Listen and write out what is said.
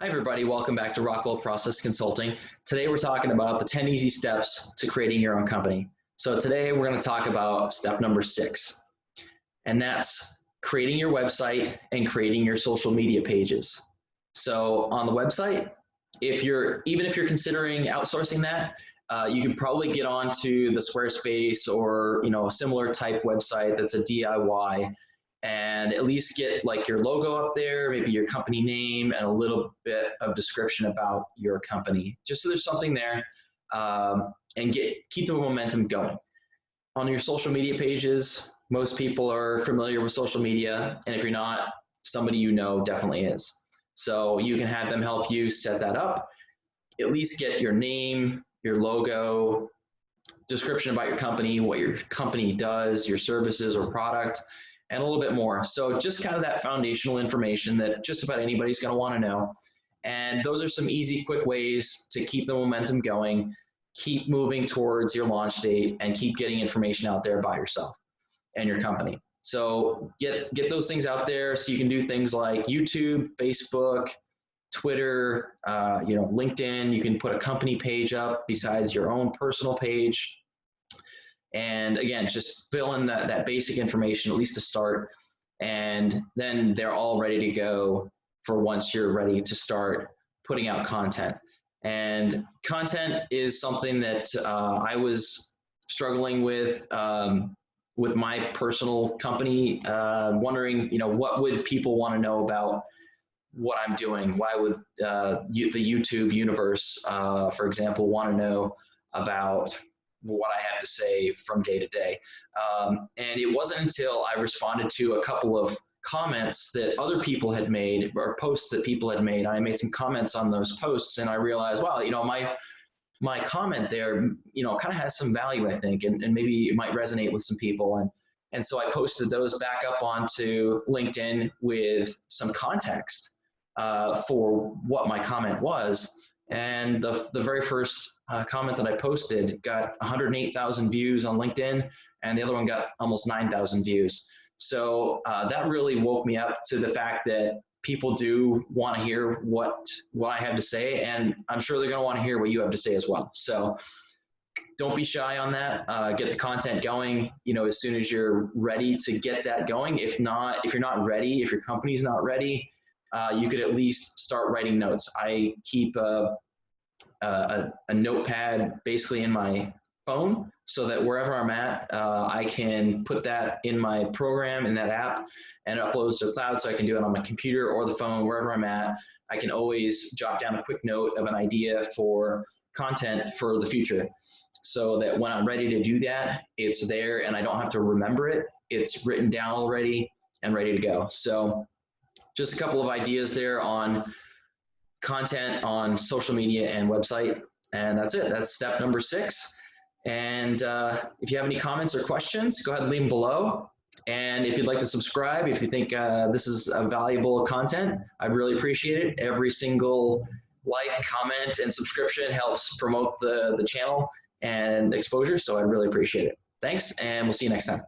Hi everybody, welcome back to Rockwell Process Consulting. Today we're talking about the 10 easy steps to creating your own company. So today we're going to talk about step number 6, and that's creating your website and creating your social media pages. So on the website, even if you're considering outsourcing that, you can probably get onto the Squarespace or a similar type website that's a DIY, and at least get like your logo up there, maybe your company name, and a little bit of description about your company, just so there's something there, and keep the momentum going. On your social media pages, most people are familiar with social media, and if you're not, somebody you know definitely is. So you can have them help you set that up. At least get your name, your logo, description about your company, what your company does, your services or product, and a little bit more. So just kind of that foundational information that just about anybody's going to want to know. And those are some easy, quick ways to keep the momentum going, keep moving towards your launch date, and keep getting information out there by yourself and your company. So get those things out there so you can do things like YouTube, Facebook, Twitter, LinkedIn. You can put a company page up besides your own personal page. And again, just fill in that basic information, at least to start, and then they're all ready to go for once you're ready to start putting out content. And content is something that I was struggling with my personal company, wondering, what would people want to know about what I'm doing? Why would the YouTube universe, for example, want to know about what I have to say from day to day. And it wasn't until I responded to a couple of comments that other people had made, or posts that people had made. I made some comments on those posts, and I realized, wow, my comment there, kind of has some value, I think, and maybe it might resonate with some people. And so I posted those back up onto LinkedIn with some context for what my comment was. And the very first comment that I posted got 108,000 views on LinkedIn, and the other one got almost 9,000 views. So that really woke me up to the fact that people do want to hear what I have to say, and I'm sure they're going to want to hear what you have to say as well. So don't be shy on that. Get the content going, as soon as you're ready to get that going. If you're not ready, if your company's not ready, you could at least start writing notes. I keep a notepad basically in my phone, so that wherever I'm at, I can put that in my program, in that app, and it uploads to the cloud, so I can do it on my computer or the phone, wherever I'm at. I can always jot down a quick note of an idea for content for the future, so that when I'm ready to do that, it's there and I don't have to remember it. It's written down already and ready to go. So just a couple of ideas there on content on social media and website, and that's it. That's step number 6. And if you have any comments or questions, go ahead and leave them below. And if you'd like to subscribe, if you think this is a valuable content, I'd really appreciate it. Every single like, comment, and subscription helps promote the channel and exposure, so I'd really appreciate it. Thanks, and we'll see you next time.